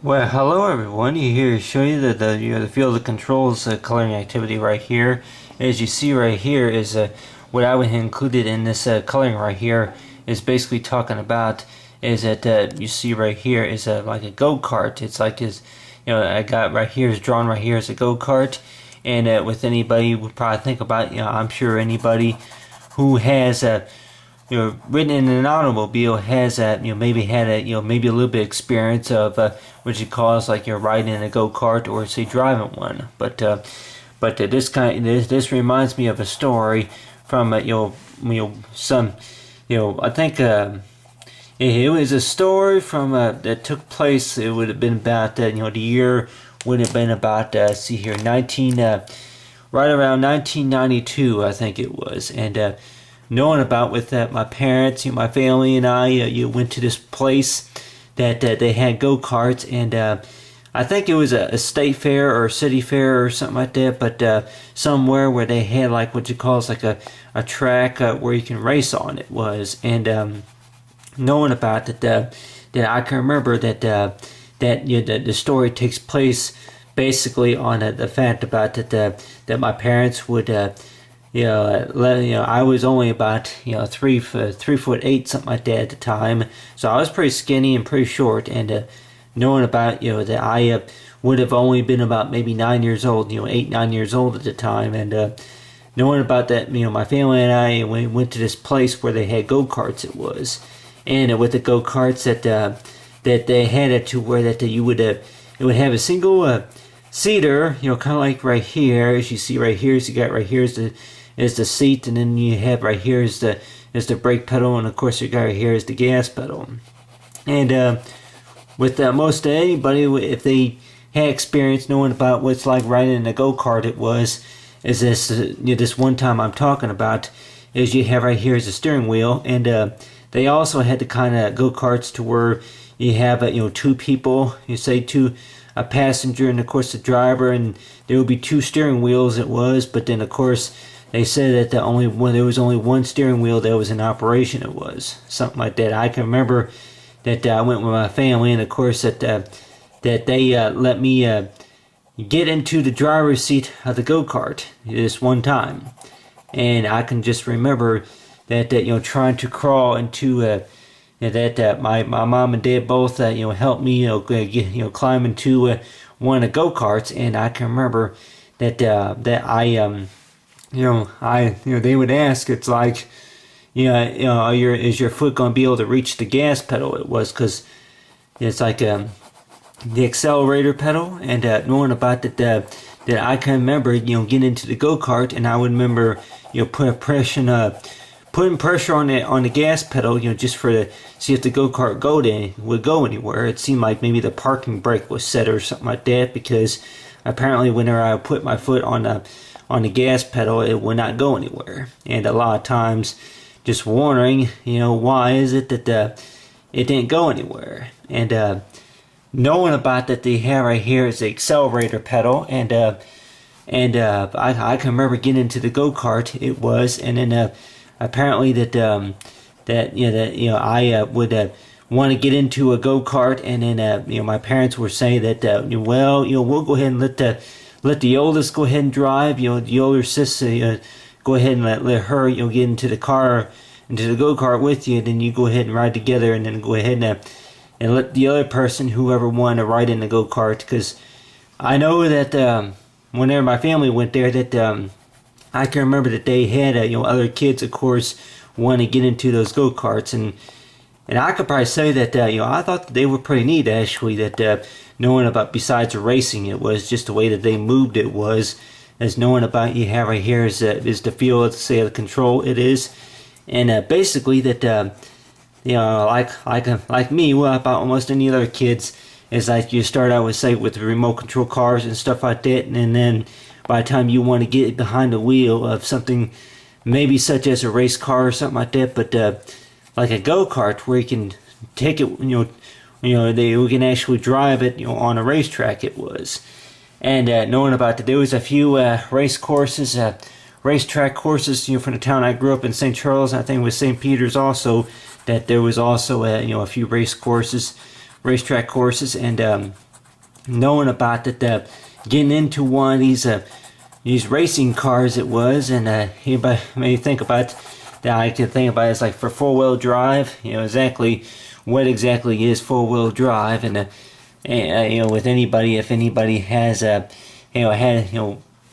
Well, hello everyone. Here to show you the field of controls coloring activity right here. As you see right here is what I would have included in this coloring right here is basically talking about is that you see right here is like a go kart. It's like this, I got right here is drawn right here as a go kart, and with anybody would probably think about, I'm sure anybody who has ridden in an automobile has maybe had maybe a little bit of experience of what you call like you're riding in a go-kart or say driving one. But this reminds me of a story from some I think it was a story from that took place. It would have been about the year would have been about see here 19 right around 1992, I think it was. And knowing about with that, my parents, my family, and I, went to this place that they had go karts, and I think it was a state fair or a city fair or something like that, but somewhere where they had like what you call like a track where you can race on. It was, and knowing about that I can remember that the story takes place basically on the fact about that my parents would. I was only about 3'8", something like that at the time, so I was pretty skinny and pretty short. And knowing about that I would have only been about maybe 9 years old, 8, 9 years old at the time, and knowing about that, my family and I we went to this place where they had go karts. It was, and with the go karts that they had it to where that you would it would have a single seater, kind of like right here, as you see right here. So you got right here is the seat, and then you have right here is the brake pedal, and of course you got right here is the gas pedal. And with most anybody, if they had experience knowing about what's like riding in a go-kart, it was is this this one time I'm talking about is you have right here is the steering wheel, and they also had the kind of go-karts to where you have two people, you say a passenger and of course the driver, and there would be two steering wheels. It was, but then of course they said that there was only one steering wheel that was in operation. It was something like that. I can remember that I went with my family, and of course that they let me get into the driver's seat of the go-kart this one time, and I can just remember that trying to crawl into that my mom and dad both helped me climb into one of the go-karts, and I can remember that I they would ask, it's like, is your foot going to be able to reach the gas pedal? It was because it's like the accelerator pedal, and knowing about that I can remember getting into the go kart, and I would remember putting pressure on the gas pedal, just for to see if the go kart would go anywhere. It seemed like maybe the parking brake was set or something like that, because apparently whenever I put my foot on the gas pedal, it would not go anywhere. And a lot of times just wondering why is it that it didn't go anywhere. And knowing about that they have right here is the accelerator pedal, and I can remember getting into the go-kart. It was, and then apparently I would want to get into a go-kart, and then my parents were saying that we'll go ahead and let the oldest go ahead and drive. The older sister, go ahead and let her, get into the car, into the go-kart with you. And then you go ahead and ride together, and then go ahead and let the other person, whoever wanted to ride in the go-kart. Because I know that whenever my family went there, that I can remember that they had other kids, of course, want to get into those go-karts, and I could probably say that I thought that they were pretty neat, actually. That knowing about, besides the racing, it was just the way that they moved. It was as knowing about you have right here is the feel, say, the control. It is, and basically that like me, well, about almost any other kids, is like you start out with, say, with the remote control cars and stuff like that, and then by the time you want to get behind the wheel of something, maybe such as a race car or something like that, but like a go-kart where you can take it, we can actually drive it, on a racetrack. It was, and knowing about that, there was a few racetrack courses, from the town I grew up in, St. Charles. I think it was St. Peter's also, that there was also a few racetrack courses, and knowing about that, getting into one of these racing cars it was, and anybody may think about that. I can think about it as like for 4-wheel drive. Exactly what exactly is 4-wheel drive, and with anybody, if anybody has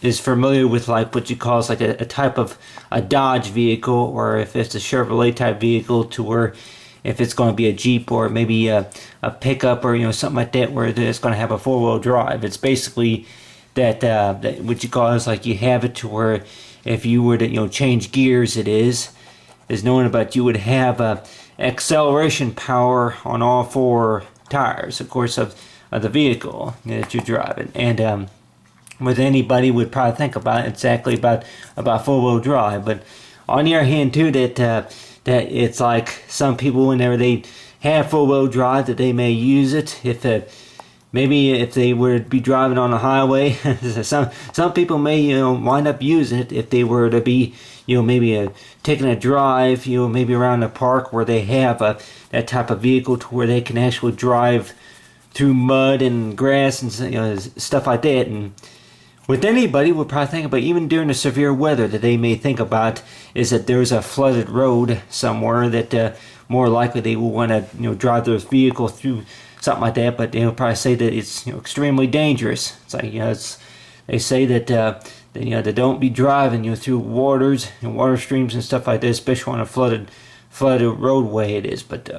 is familiar with like what you call is like a type of a Dodge vehicle, or if it's a Chevrolet type vehicle, to where if it's going to be a Jeep or maybe a pickup or something like that, where it's going to have a 4-wheel drive. It's basically that what you call is like you have it to where if you were to change gears, it is knowing about you would have acceleration power on all 4 tires, of course, of the vehicle that you're driving. And with anybody would probably think about exactly about 4-wheel drive. But on the other hand too, that it's like some people, whenever they have 4-wheel drive, that they may use it if maybe if they were to be driving on the highway. some people may wind up using it if they were to be maybe taking a drive maybe around the park where they have that type of vehicle to where they can actually drive through mud and grass and stuff like that. And with anybody would probably think about, even during the severe weather, that they may think about is that there's a flooded road somewhere, that more likely they will want to drive their vehicle through something like that. But they'll probably say that it's extremely dangerous. It's like they say that they don't be driving through waters and water streams and stuff like that, especially on a flooded roadway it is. But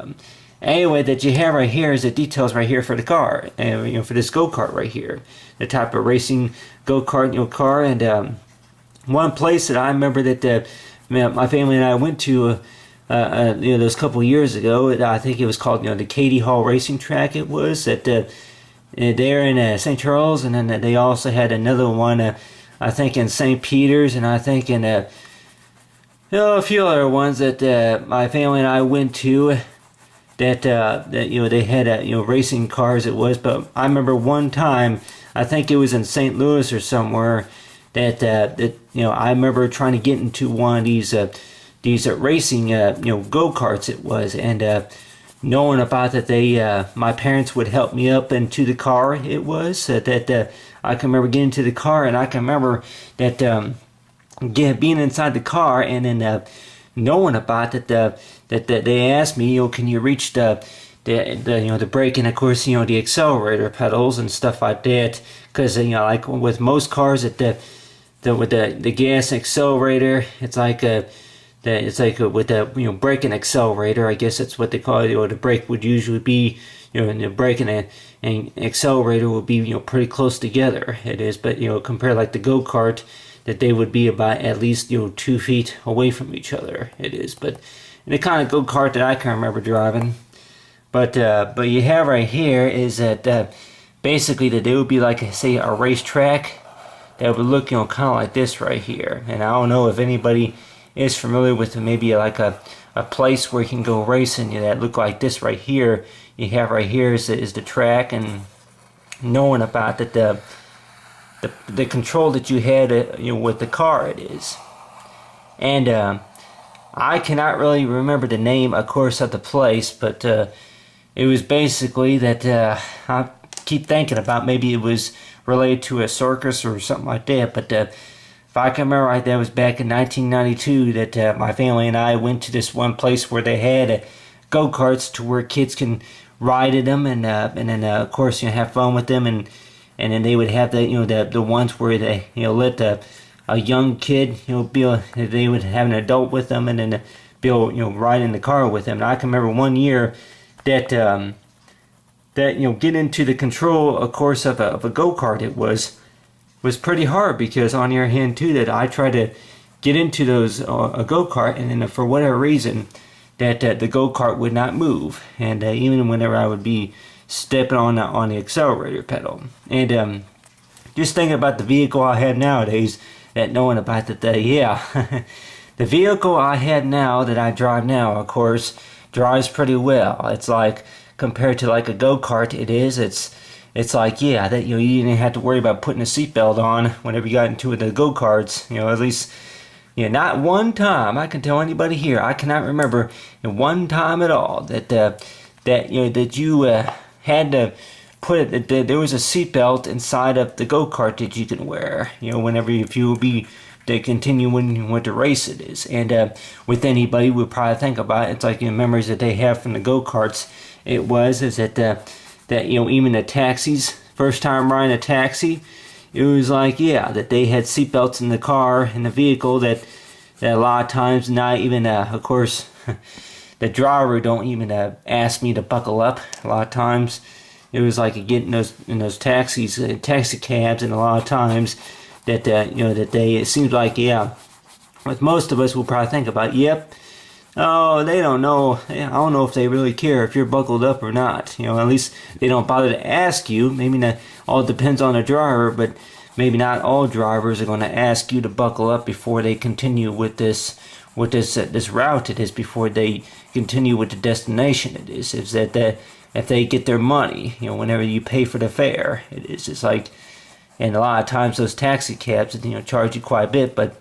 anyway, that you have right here is the details right here for the car, and for this go-kart right here, the type of racing go-kart car. And one place that I remember that my family and I went to those couple years ago, I think it was called the Katy Hall Racing Track. It was that there in St. Charles, and then they also had another one I think in St. Peter's, and I think in a few other ones that my family and I went to. That they had racing cars it was. But I remember one time, I think it was in St. Louis or somewhere, that I remember trying to get into one of these racing go-karts it was, and knowing about that my parents would help me up into the car it was, that I can remember getting into the car, and I can remember that being inside the car, and then knowing about that they asked me, can you reach the brake, and of course the accelerator pedals and stuff like that, because like with most cars with the gas accelerator, it's like with the brake and accelerator, I guess that's what they call it. The brake would usually be and the brake and accelerator would be pretty close together. It is, but compared like the go-kart, that they would be about at least 2 feet away from each other. It is, but the kind of go-kart that I can remember driving. But you have right here is that basically that they would be like, say, a racetrack that would look kind of like this right here. And I don't know if anybody is familiar with maybe like a place where you can go racing that look like this right here. You have right here is the track, and knowing about that the control that you had with the car it is. And I cannot really remember the name, of course, of the place, but it was basically that I keep thinking about maybe it was related to a circus or something like that. But if I can remember right, that was back in 1992 that my family and I went to this one place where they had go-karts to where kids can ride in them, and then of course have fun with them, and then they would have the ones where they let a young kid they would have an adult with them, and then be able ride in the car with them. And I can remember one year that get into the control, of course, of a go-kart it was pretty hard, because on the other hand too, that I tried to get into those a go-kart, and then for whatever reason that the go-kart would not move, and even whenever I would be stepping on the accelerator pedal. And just thinking about the vehicle I have nowadays, that knowing about that, the vehicle I have now that I drive now, of course, drives pretty well. It's like, compared to like a go-kart, it's like, that you didn't have to worry about putting a seatbelt on whenever you got into the go-karts. At least not one time, I can tell anybody here, I cannot remember one time at all that you had to there was a seatbelt inside of the go-kart that you can wear, whenever if you will be to continue when you want to race it is. And with anybody would probably think about it, it's like memories that they have from the go-karts. Is that even the taxis, first time riding a taxi, it was like, yeah, that they had seatbelts in the car, in the vehicle, that a lot of times not even of course the driver don't even ask me to buckle up. A lot of times it was like getting in those taxis, taxi cabs, and a lot of times that it seems like, yeah, with most of us we'll probably think about, yep, oh, they don't know, I don't know if they really care if you're buckled up or not. At least they don't bother to ask you. Maybe not all depends on the driver, but maybe not all drivers are going to ask you to buckle up before they continue with this route it is, before they continue with the destination it is. Is that if they get their money, whenever you pay for the fare, it is. It's like, and a lot of times those taxi cabs, charge you quite a bit. But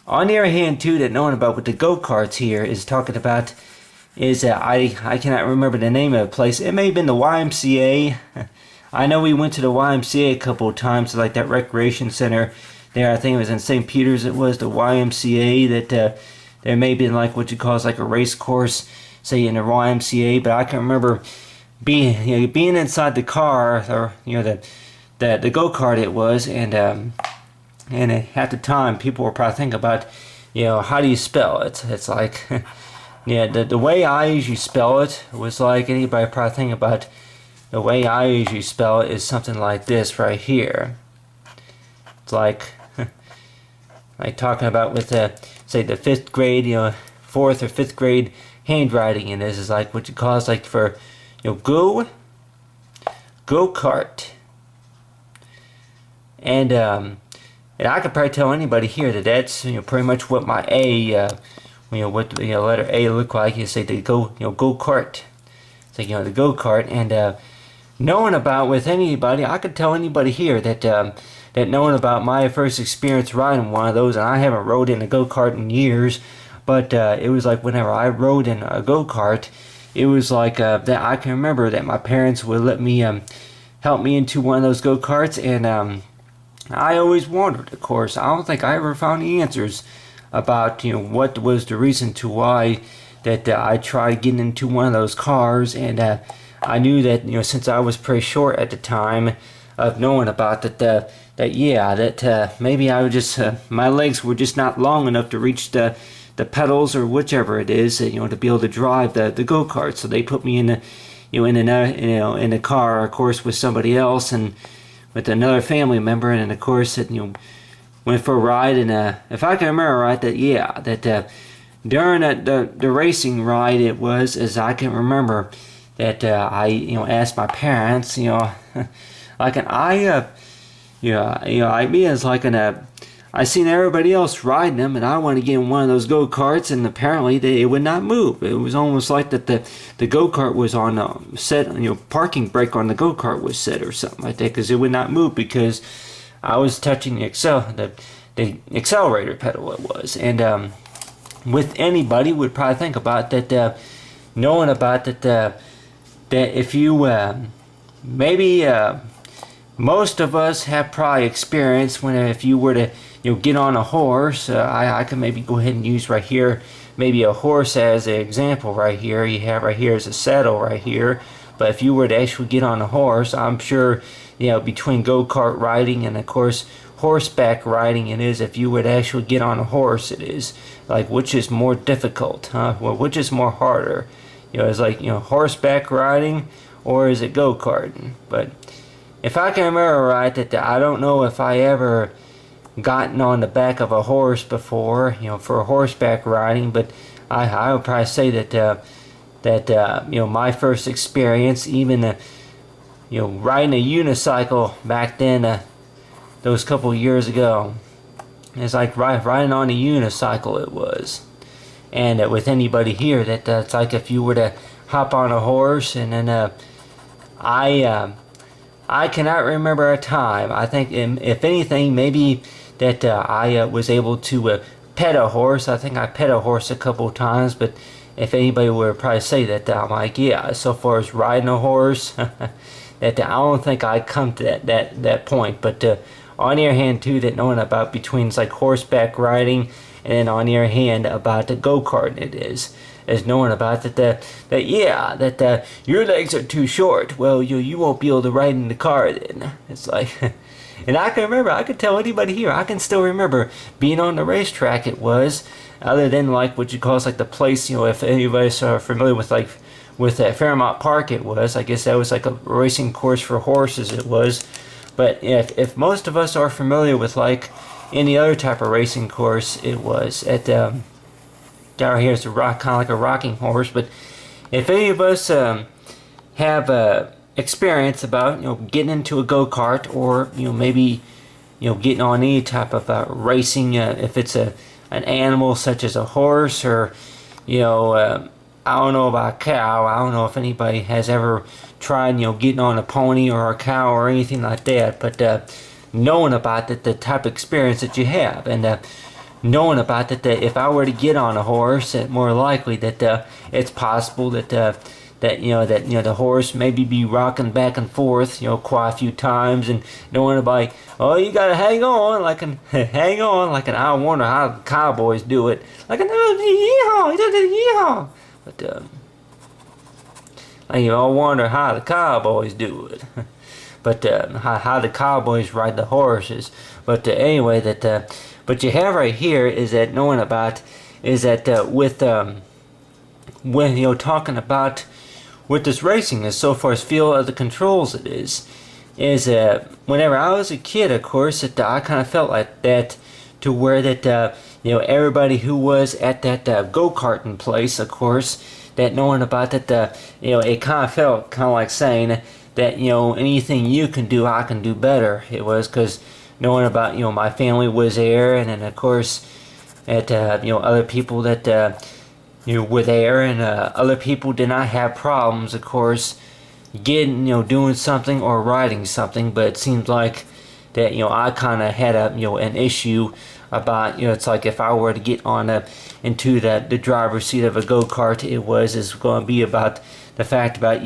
on the other hand, too, that knowing about what the go-karts here is talking about is I cannot remember the name of the place. It may have been the YMCA. I know we went to the YMCA a couple of times, like that recreation center there. I think it was in St. Peter's. It was the YMCA that there may have been like what you call like a race course, say in the YMCA. But I can remember being inside the car, or the go-kart it was, and at the time people were probably thinking about, how do you spell it? It's like, yeah, the way I usually spell it was like, anybody probably think about the way I usually spell it is something like this right here. It's like like talking about with say the 5th grade, 4th or 5th grade handwriting, and this is like what you call it, like for go kart. And I could probably tell anybody here that that's pretty much what my A, what the letter A look like. You say the go kart. It's like the go kart, and knowing about with anybody, I could tell anybody here that that knowing about my first experience riding one of those, and I haven't rode in a go kart in years, but it was like whenever I rode in a go kart, it was like that I can remember that my parents would let me help me into one of those go karts, and I always wondered, of course, I don't think I ever found the answers about what was the reason to why that I tried getting into one of those cars. And I knew that since I was pretty short at the time of knowing about that maybe I would just my legs were just not long enough to reach the pedals or whichever it is, to be able to drive the go-kart. So they put me in the in the car, of course, with somebody else and with another family member, and of course it went for a ride. And if I can remember right, that during the racing ride, it was, as I can remember, that I asked my parents, like I seen everybody else riding them, and I wanted to get in one of those go-karts, and apparently it would not move. It was almost like that the go-kart was on set, parking brake on the go-kart was set or something like that, because it would not move because I was touching the accelerator pedal it was. And with anybody would probably think about that, knowing about that if you maybe most of us have probably experienced when if you were to get on a horse. I can maybe go ahead and use right here maybe a horse as an example right here. You have right here is a saddle right here, but if you were to actually get on a horse, I'm sure between go-kart riding and of course horseback riding, it is, if you would actually get on a horse, it is like, which is more difficult, well, which is more harder? It's like horseback riding, or is it go-karting? But if I can remember right, that I don't know if I ever gotten on the back of a horse before, for horseback riding, but I would probably say that my first experience, even riding a unicycle back then, those couple years ago, it's like riding on a unicycle it was. And with anybody here, that's like if you were to hop on a horse, and then I cannot remember a time. I think if anything, maybe that I was able to pet a horse. I think I pet a horse a couple of times, but if anybody would probably say that, I'm like, yeah, so far as riding a horse, that I don't think I'd come to that point. But on the other hand too, that knowing about between like horseback riding, and then on the other hand about the go-kart it is knowing about that your legs are too short. Well, you won't be able to ride in the car then. It's like, and I can remember, I could tell anybody here, I can still remember being on the racetrack. It was, other than like what you call like the place, if anybody are familiar with like with Fairmount Park, it was, I guess that was like a racing course for horses. It was, but if most of us are familiar with like any other type of racing course, it was at down here is a rock, kind of like a rocking horse. But if any of us have experience about getting into a go-kart, or maybe getting on any type of racing, if it's an animal such as a horse, or I don't know about a cow. I don't know if anybody has ever tried getting on a pony or a cow or anything like that, but knowing about the type of experience that you have, and knowing about that if I were to get on a horse, that more likely that it's possible that the horse maybe be rocking back and forth quite a few times, and knowing about, oh, you gotta hang on like an hang on like an, I wonder how the cowboys do it, like an yeehaw, yeehaw. But I wonder how the cowboys do it. But how the cowboys ride the horses. But anyway, but you have right here is that knowing about is that with when talking about with this racing is so far as feel of the controls it is whenever I was a kid, of course, that I kind of felt like that, to where that everybody who was at that go-karting place, of course, that knowing about that it kind of felt kind of like saying that anything you can do, I can do better. It was because knowing about my family was there, and then of course that other people that were there, and other people did not have problems, of course, getting doing something or riding something. But it seems like that I kind of had an issue about it's like if I were to get on into the driver's seat of a go-kart, is going to be about the fact about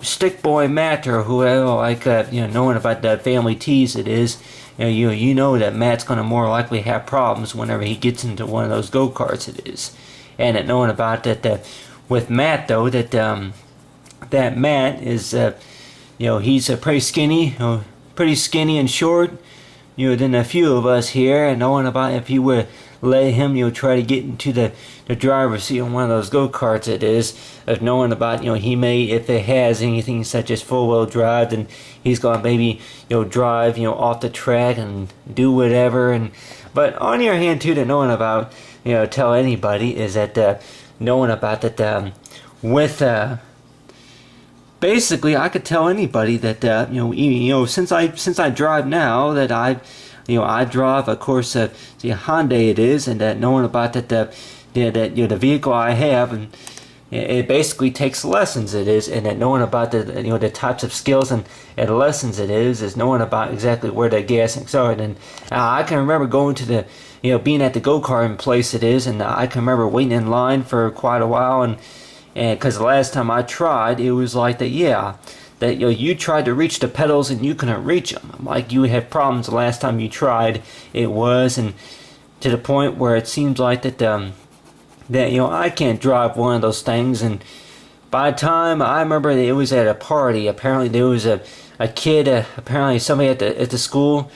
Stick Boy Matt, or whoever, like knowing about that family tease it is, that Matt's going to more likely have problems whenever he gets into one of those go-karts it is. And knowing about that with Matt though, that that Matt is he's pretty skinny and short than a few of us here, and knowing about if you would let him try to get into the driver's seat on one of those go-karts it is, of knowing about he may, if it has anything such as four-wheel drive, then he's gonna maybe drive off the track and do whatever. And but on the other hand too, that knowing about tell anybody is that knowing about that with basically I could tell anybody that since I drive now, that I drive, of course, the Hyundai it is, and that knowing about that the vehicle I have, and it basically takes lessons it is, and that knowing about the types of skills and lessons it is knowing about exactly where the gas and accelerator. And I can remember going to the being at the go-karting place it is, and I can remember waiting in line for quite a while, and because the last time I tried, it was like that that you tried to reach the pedals and you couldn't reach them. Like you had problems the last time you tried. It was, and to the point where it seems like that I can't drive one of those things. And by the time I remember that it was at a party, apparently there was a kid, apparently somebody at the school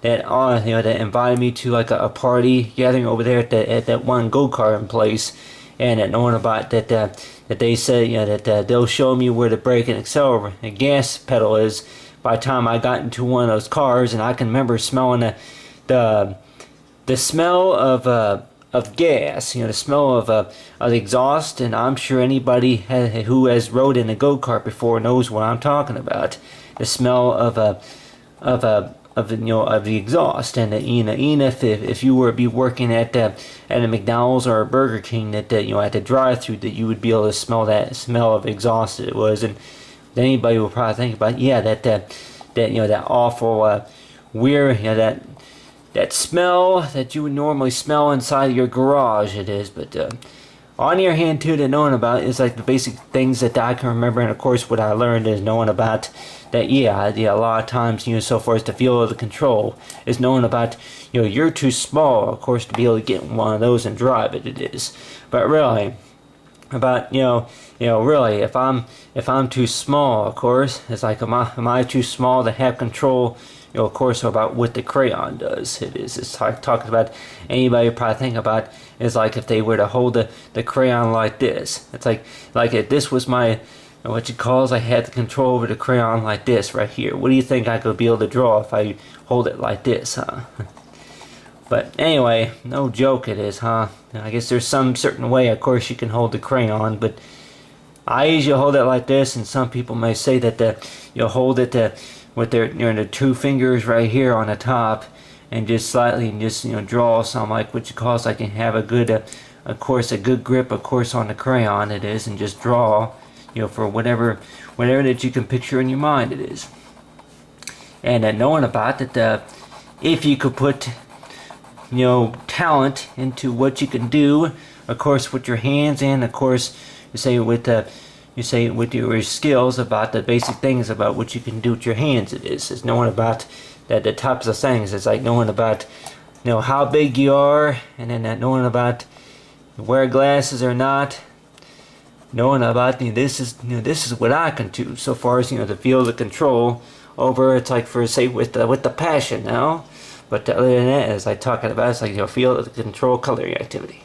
that that invited me to like a party gathering over there at that one go-karting place, and that knowing about that they said that they'll show me where the brake and accelerator and gas pedal is. By the time I got into one of those cars, and I can remember smelling the smell of gas, the smell of the exhaust, and I'm sure anybody who has rode in a go-kart before knows what I'm talking about. The smell of the exhaust, and even if you were to be working at a McDonald's or a Burger King, that at the drive-through, that you would be able to smell that smell of exhaust that it was. And anybody will probably think about that awful weird that smell that you would normally smell inside of your garage it is. But on your hand too, that knowing about is like the basic things that I can remember, and of course what I learned is knowing about that. Yeah, a lot of times, so far as the feel of the control is knowing about, you're too small, of course, to be able to get one of those and drive it. It is, but really about really if I'm too small, of course, it's like am I too small to have control, of course, about what the crayon does. It's like talking about anybody probably think about is like if they were to hold the crayon like this. It's like if this was my what you calls I had the control over the crayon like this right here. What do you think I could be able to draw if I hold it like this, huh? But anyway, no joke it is, huh? I guess there's some certain way, of course, you can hold the crayon, but I usually hold it like this, and some people may say that you'll hold it with their the two fingers right here on the top, and just slightly and just draw some like what you call so I can have a good, of course, a good grip, of course, on the crayon it is, and just draw, for whatever that you can picture in your mind it is. And knowing about that, if you could put talent into what you can do, of course, with your hands, and of course, you say with your skills about the basic things about what you can do with your hands. It's knowing about that the types of things. It's like knowing about how big you are, and then knowing about wear glasses or not. Knowing about this is what I can do so far as the field of control over. It's like for say with the passion now. But other than that, as I talk about, it's like field of control coloring activity.